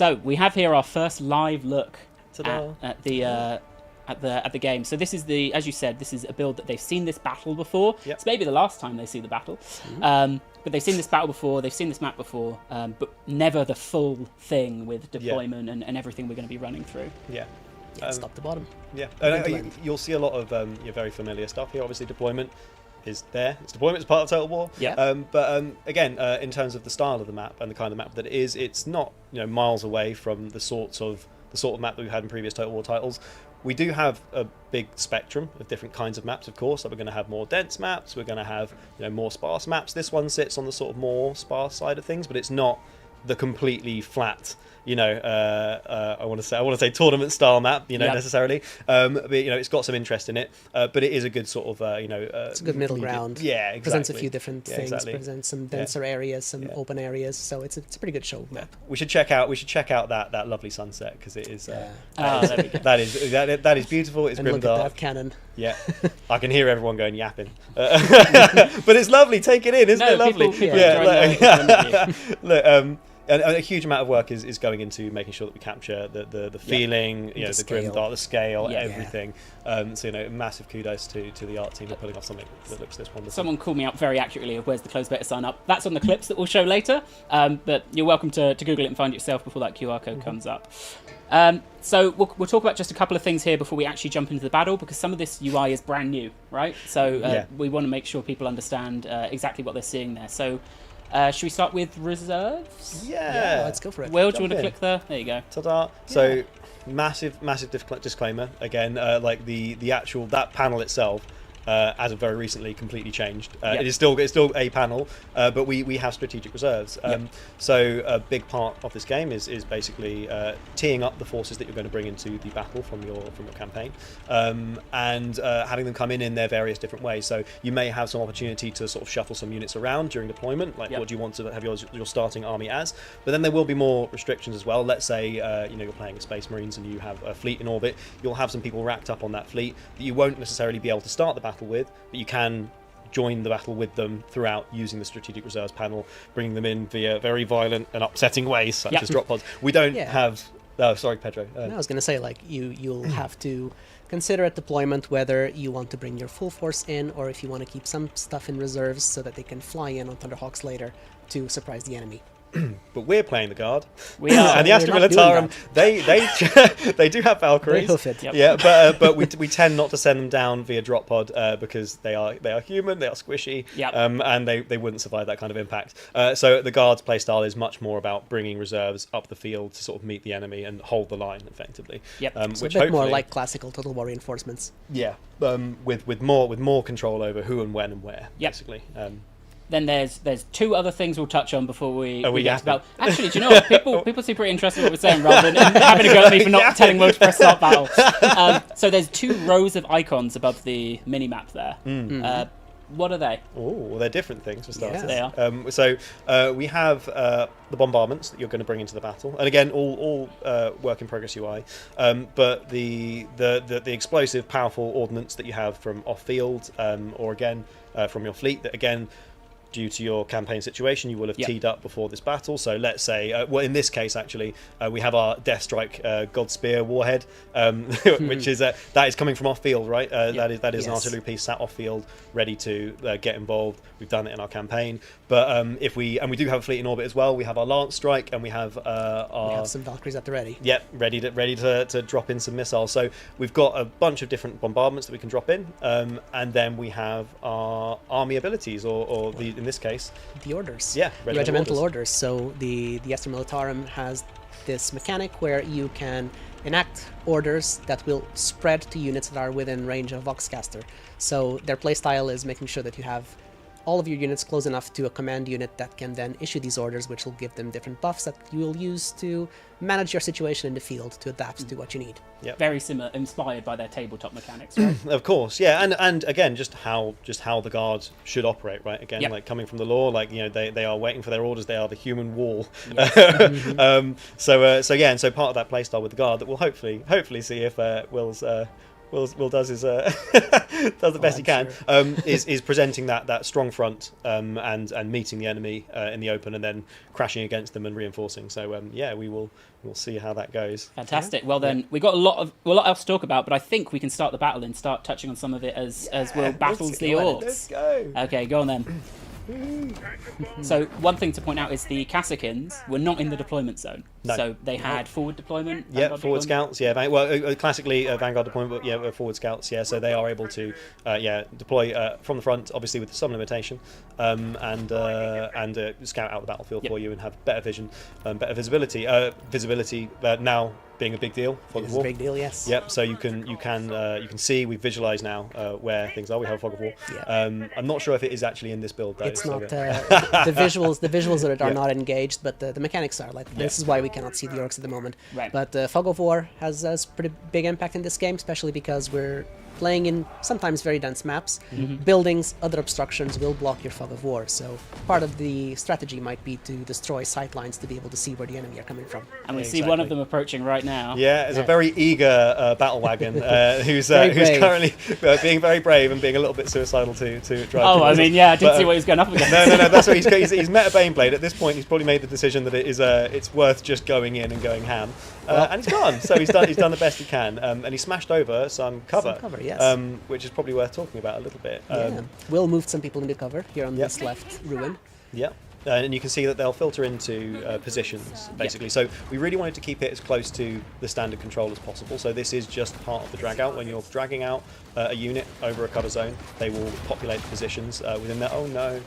So we have here our first live look at the game. So this is as you said, this is a build that they've seen this battle before. Yep. It's maybe the last time they see the battle. But they've seen this battle before, they've seen this map before, but never the full thing with deployment and everything we're going to be running through. Yeah. Stop the bottom. Yeah. You'll see a lot of your very familiar stuff here. Obviously, deployment is there. Deployment is part of Total War. Yeah. But again, in terms of the style of the map and the kind of map that it is, it's not miles away from the sort of map that we've had in previous Total War titles. We do have a big spectrum of different kinds of maps, of course. So we're going to have more dense maps. We're going to have more sparse maps. This one sits on the sort of more sparse side of things, but it's not the completely flat. I want to say tournament style map, necessarily. But it's got some interest in it. But it is a good sort of it's a good middle ground. Yeah, exactly. Presents a few different things. Exactly. Presents some denser areas, some open areas. So it's a pretty good show map. We should check out that lovely sunset because it is. There we go. that is beautiful. It's and grim look dark. at that cannon. Yeah, I can hear everyone going yapping. But it's lovely. Take it in, isn't it lovely? People Look, and a huge amount of work is going into making sure that we capture the feeling, the grim dark, the scale, everything. So massive kudos to the art team for pulling off something that looks this wonderful. Someone called me out very accurately of where's the closed beta sign up. That's on the clips that we'll show later, but you're welcome to Google it and find it yourself before that QR code comes up. So we'll talk about just a couple of things here before we actually jump into the battle, because some of this UI is brand new, right? So we want to make sure people understand exactly what they're seeing there. So should we start with reserves? Yeah, let's go for it. Will, do you want to click there? There you go. Ta-da! So massive disclaimer again. Like the actual that panel itself. As of very recently, completely changed. It is still a panel, but we have strategic reserves. So a big part of this game is basically teeing up the forces that you're going to bring into the battle from your campaign, and having them come in their various different ways. So you may have some opportunity to sort of shuffle some units around during deployment, like what do you want to have your starting army as. But then there will be more restrictions as well. Let's say you're playing Space Marines and you have a fleet in orbit. You'll have some people racked up on that fleet that you won't necessarily be able to start the battle with, but you can join the battle with them throughout using the strategic reserves panel, bringing them in via very violent and upsetting ways such as drop pods. We don't have sorry, Pedro. I was going to say, like, you'll have to consider at deployment whether you want to bring your full force in or if you want to keep some stuff in reserves so that they can fly in on Thunderhawks later to surprise the enemy. But we're playing the guard. We are. And the Astra Militarum, they do have Valkyries. They hoof it. Yep. Yeah, but we tend not to send them down via drop pod because they are human, they are squishy, and they wouldn't survive that kind of impact. So the guard's playstyle is much more about bringing reserves up the field to sort of meet the enemy and hold the line effectively. Yep. So which a bit more like classical Total War reinforcements. Yeah, with more control over who and when and where, basically. Then there's two other things we'll touch on before we get to battle. Actually, do you know what? People seem pretty interested in what we're saying rather than having a go at me for not telling Will to press start battle. So there's two rows of icons above the mini-map there. What are they? Oh, they're different things for starters. They are. So we have the bombardments that you're going to bring into the battle, and again, all work in progress UI. But the explosive, powerful ordnance that you have from off field, or again from your fleet, that again, due to your campaign situation, you will have teed up before this battle. So let's say, in this case, actually, we have our Death Strike Godspear warhead, which is that is coming from off field, right? That is an artillery piece sat off field, ready to get involved. We've done it in our campaign, but we do have a fleet in orbit as well. We have our Lance Strike, and we have we have some Valkyries at the ready. Yep, ready to drop in some missiles. So we've got a bunch of different bombardments that we can drop in, and then we have our army abilities, or in this case, the orders. Yeah, regimental orders. So the Astra Militarum has this mechanic where you can enact orders that will spread to units that are within range of Voxcaster. So their playstyle is making sure that you have all of your units close enough to a command unit that can then issue these orders, which will give them different buffs that you will use to manage your situation in the field to adapt to what you need. Yep. Very similar, inspired by their tabletop mechanics, right? Of course, yeah, and again, just how the guards should operate, right? Again, like coming from the lore, like they are waiting for their orders. They are the human wall. Yes. So part of that playstyle with the guard that we'll hopefully see if Will's Will does his does the best he can. I'm Is presenting that strong front and meeting the enemy in the open and then crashing against them and reinforcing. So we'll see how that goes. Fantastic. Well then, we got a lot else to talk about, but I think we can start the battle and start touching on some of it as Will battles the orcs. Let's go. Okay, go on then. So one thing to point out is the Cassicans were not in the deployment zone. No. So they had forward deployment. Yeah, vanguard forward deployment. scouts. Yeah, well, classically Vanguard deployment, but forward scouts. Yeah, so they are able to deploy from the front, obviously with some limitation, and scout out the battlefield for you and have better vision, better visibility. Visibility now being a big deal for the war. It's a big deal, yes. Yep. So you can see, we visualize now where things are. We have a fog of war. Yeah. I'm not sure if it is actually in this build though. It's so not the visuals. The visuals that are Yeah. not engaged, but the mechanics are. Like this is why we cannot see the orcs at the moment. Right. But Fog of War has a pretty big impact in this game, especially because we're playing in sometimes very dense maps. Buildings, other obstructions will block your Fog of War. So part of the strategy might be to destroy sightlines to be able to see where the enemy are coming from. And we see one of them approaching right now. Yeah, it's a very eager battle wagon who's brave. currently being very brave and being a little bit suicidal to drive. Oh, I towards mean, us. yeah, I didn't But, see what he was going up against. No, that's what he's met a Baneblade. At this point, he's probably made the decision that it's worth just going in and going ham. And he's gone. So he's done the best he can, and he smashed over some cover, Yes. which is probably worth talking about a little bit. Will moved some people into cover here on this left ruin. Yeah. And you can see that they'll filter into positions, basically. So we really wanted to keep it as close to the standard control as possible. So this is just part of the drag out. When you're dragging out a unit over a cover zone, they will populate the positions within there. Oh no!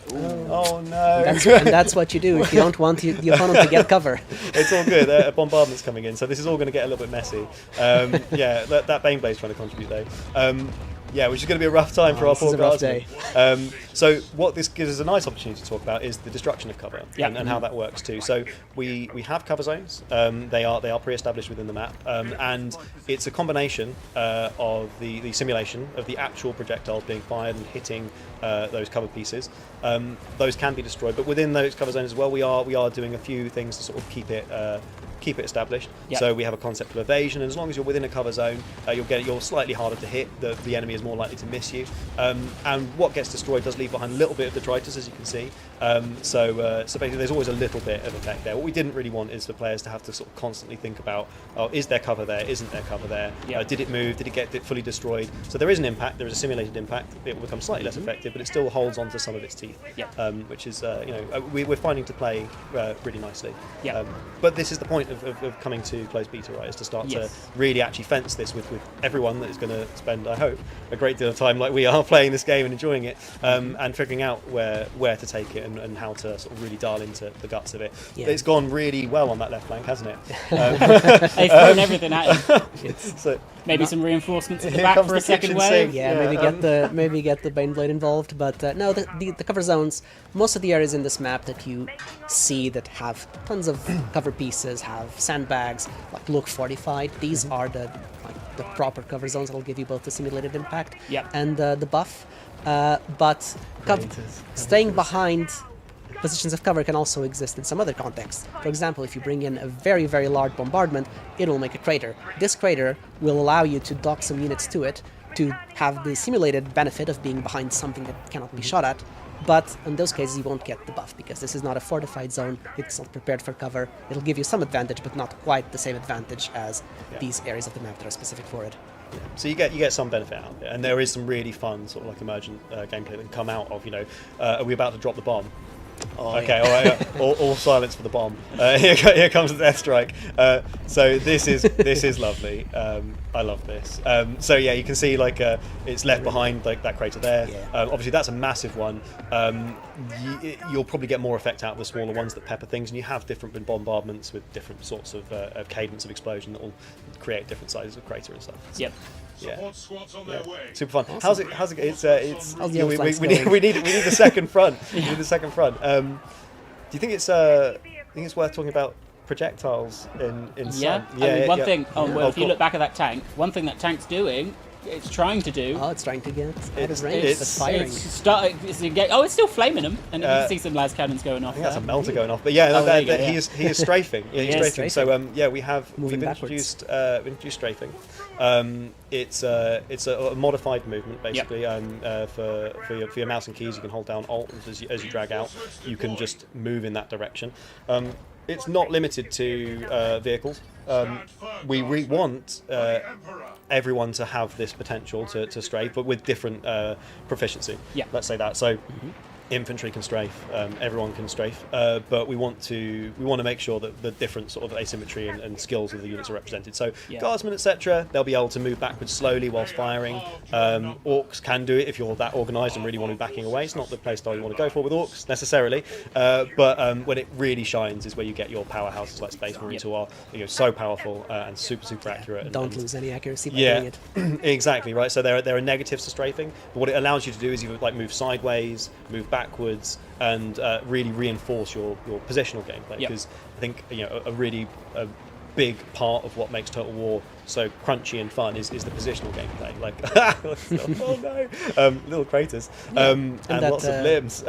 Oh no! And that's what you do if you don't want the opponent to get cover. It's all good. A bombardment's coming in, so this is all going to get a little bit messy. That Baneblade's trying to contribute though. Which is going to be a rough time for our poor guardsmen. So what this gives us a nice opportunity to talk about is the destruction of cover and how that works too. So we have cover zones. They are pre-established within the map, and it's a combination of the simulation of the actual projectiles being fired and hitting those cover pieces. Those can be destroyed, but within those cover zones as well, we are doing a few things to sort of keep it established. Yep. So we have a concept of evasion, and as long as you're within a cover zone, you're slightly harder to hit. The enemy is more likely to miss you. And what gets destroyed does leave behind a little bit of detritus, as you can see. So basically, there's always a little bit of effect there. What we didn't really want is for players to have to sort of constantly think about, is there cover there? Isn't there cover there? Yep. Did it move? Did it get fully destroyed? So there is an impact. There is a simulated impact. It will become slightly less effective, but it still holds on to some of its teeth. Yep. Which is we're finding to play really nicely. Yep. But this is the point of coming to closed beta, right? Is to start to really actually fence this with everyone that is going to spend, I hope, a great deal of time like we are playing this game and enjoying it, and figuring out where to take it and how to sort of really dial into the guts of it. Yeah. It's gone really well on that left flank, hasn't it? They've thrown everything at him. So Maybe some reinforcements at the Here back comes for the a second kitchen wave. sink. Yeah, maybe get the Baneblade involved, but no, the cover zones. Most of the areas in this map that you see that have tons of cover pieces have sandbags, like look fortified. These are the proper cover zones that'll give you both the simulated impact and the buff. But staying behind positions of cover can also exist in some other contexts. For example, if you bring in a very, very large bombardment, it will make a crater. This crater will allow you to dock some units to it to have the simulated benefit of being behind something that cannot be shot at. But in those cases, you won't get the buff because this is not a fortified zone. It's not prepared for cover. It'll give you some advantage, but not quite the same advantage as these areas of the map that are specific for it. So you get some benefit out of it, and there is some really fun sort of like emergent gameplay that can come out of, are we about to drop the bomb? Oh, okay, all right, all silence for the bomb. Here comes the death strike. So this is lovely. I love this. So yeah, you can see it's left behind like that crater there. Obviously that's a massive one. You'll probably get more effect out of the smaller ones that pepper things, and you have different bombardments with different sorts of cadence of explosion that will create different sizes of crater and stuff. Yep. Yeah. Squad's on their way. Super fun. Awesome. How's it? It's. How's the other flanks We need going? the second front. We need the second front. Do you think it's worth talking about projectiles in Yeah. some? One thing. Yeah. If you cool. look back at that tank, one thing that tank's doing it's trying to do. Oh, it's trying to get out It's- of range. It's firing. It's still flaming them, and you can see some las cannons going off. I think that's a there. melter going off, but yeah, Oh, there you go, he is strafing. Yeah, he's He is strafing. So yeah, we've Moving introduced strafing. It's a modified movement basically. For your mouse and keys, you can hold down Alt as you drag out. You can just move in that direction. It's not limited to vehicles. We want everyone to have this potential to strafe, but with different proficiency. Yeah. Let's say that. So. Infantry can strafe, everyone can strafe, but we want to make sure that the different sort of asymmetry and skills of the units are represented. So guardsmen, etc., they'll be able to move backwards slowly whilst firing. Orcs can do it if you're that organised and really want to be backing away. It's not the playstyle you want to go for with orcs necessarily, but when it really shines is where you get your powerhouses like Space Marines who are so powerful and super accurate. Don't lose any accuracy by doing it. Exactly right. So there are negatives to strafing, but what it allows you to do is you like move sideways, move backwards, and really reinforce your positional gameplay. Because I think a really big part of what makes Total War so crunchy and fun is the positional gameplay. Like, oh no, little craters and lots of limbs.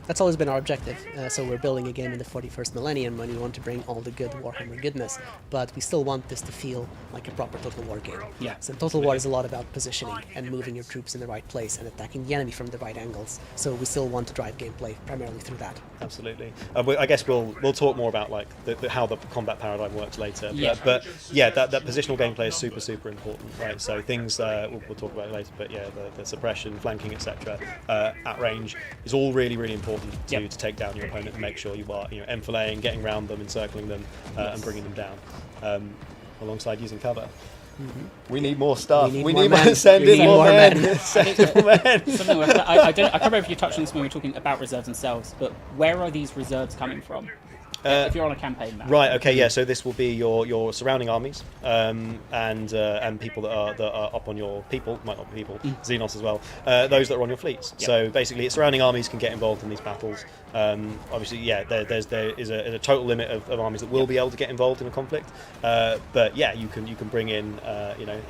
That's always been our objective. So we're building a game in the 41st millennium, and we want to bring all the good Warhammer goodness, but we still want this to feel like a proper Total War game. Yeah. So Total War is a lot about positioning and moving your troops in the right place and attacking the enemy from the right angles. So we still want to drive gameplay primarily through that. Absolutely. I guess we'll talk more about like how the combat paradigm works later. Yeah. But yeah, that positional gameplay is super important, right? So things we'll talk about it later. But yeah, the suppression, flanking, etc. At range is all really important to take down your opponent and make sure you are enfilading, getting around them, encircling them, and bringing them down. Alongside using cover. Mm-hmm. We need more stuff. We need more men. Send in more men. Send in more men. Something I can't remember if you touched on this when we were talking about reserves themselves, but where are these reserves coming from? If you're on a campaign map. Right. Okay. Yeah. So this will be your surrounding armies, and people that are up on your people, might not be people, Xenos as well. Those that are on your fleets. Yep. So basically, surrounding armies can get involved in these battles. Obviously, yeah, there is a total limit of armies that will be able to get involved in a conflict. But yeah, you can bring in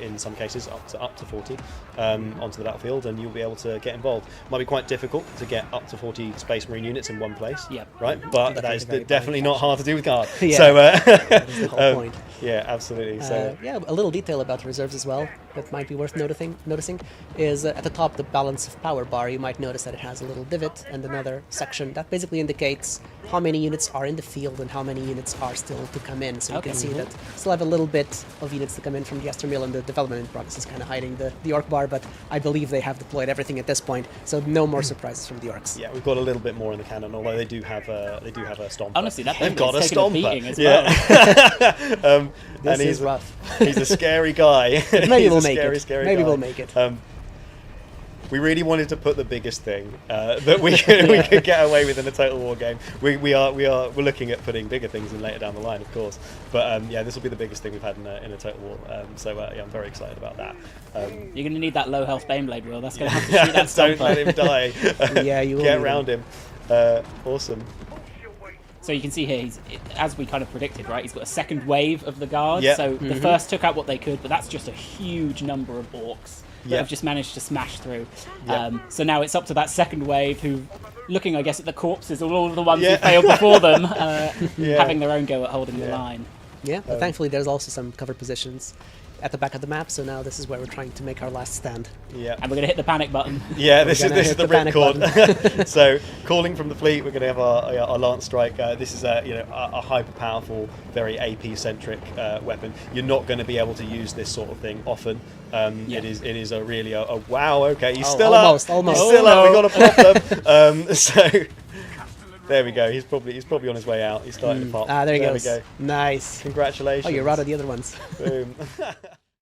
in some cases up to 40 onto the battlefield, and you'll be able to get involved. Might be quite difficult to get up to 40 Space Marine units in one place. Yeah. Right. But that is definitely not hard to do with guard. Yeah. So that is the whole point. Yeah, absolutely. So yeah, a little detail about the reserves as well that might be worth noticing is at the top, the balance of power bar. You might notice that it has a little divot and another section that basically indicates how many units are in the field and how many units are still to come in. So you can see that still have a little bit of units to come in from the Esther Mill, and the development in progress is kind of hiding the orc bar, but I believe they have deployed everything at this point, so no more surprises from the orcs. Yeah, we've got a little bit more in the cannon, although they do have a stomper. Honestly, they've got a stomper stomper as well. This and is rough. He's a scary guy. Maybe we'll make scary, it. Scary Maybe guy. we'll make it. We really wanted to put the biggest thing that we could get away with in a Total War game. We're looking at putting bigger things in later down the line, of course. But yeah, this will be the biggest thing we've had in a Total War. So yeah, I'm very excited about that. You're going to need that low health Baneblade, Will. That's going to have to shoot that Don't stomper. let him die. Yeah, you will. Get around him. Awesome. So you can see here, as we kind of predicted, right? He's got a second wave of the guards. Yep. So the first took out what they could, but that's just a huge number of orcs that have just managed to smash through. Yep. So now it's up to that second wave who, looking, I guess, at the corpses of all of the ones who failed before them, having their own go at holding the line. Yeah, but thankfully there's also some cover positions at the back of the map, so now this is where we're trying to make our last stand. Yeah. And we're going to hit the panic button. Yeah, this is the panic ripcord. So, calling from the fleet, we're going to have our lance strike. This is a hyper powerful, very AP centric weapon. You're not going to be able to use this sort of thing often. It is a really wow. Okay, he's still almost. up. He's still up. We've got to pop them. So. There we go. He's probably on his way out. He's starting to pop. There he goes. We go. Nice. Congratulations. Oh, you're out of the other ones. Boom.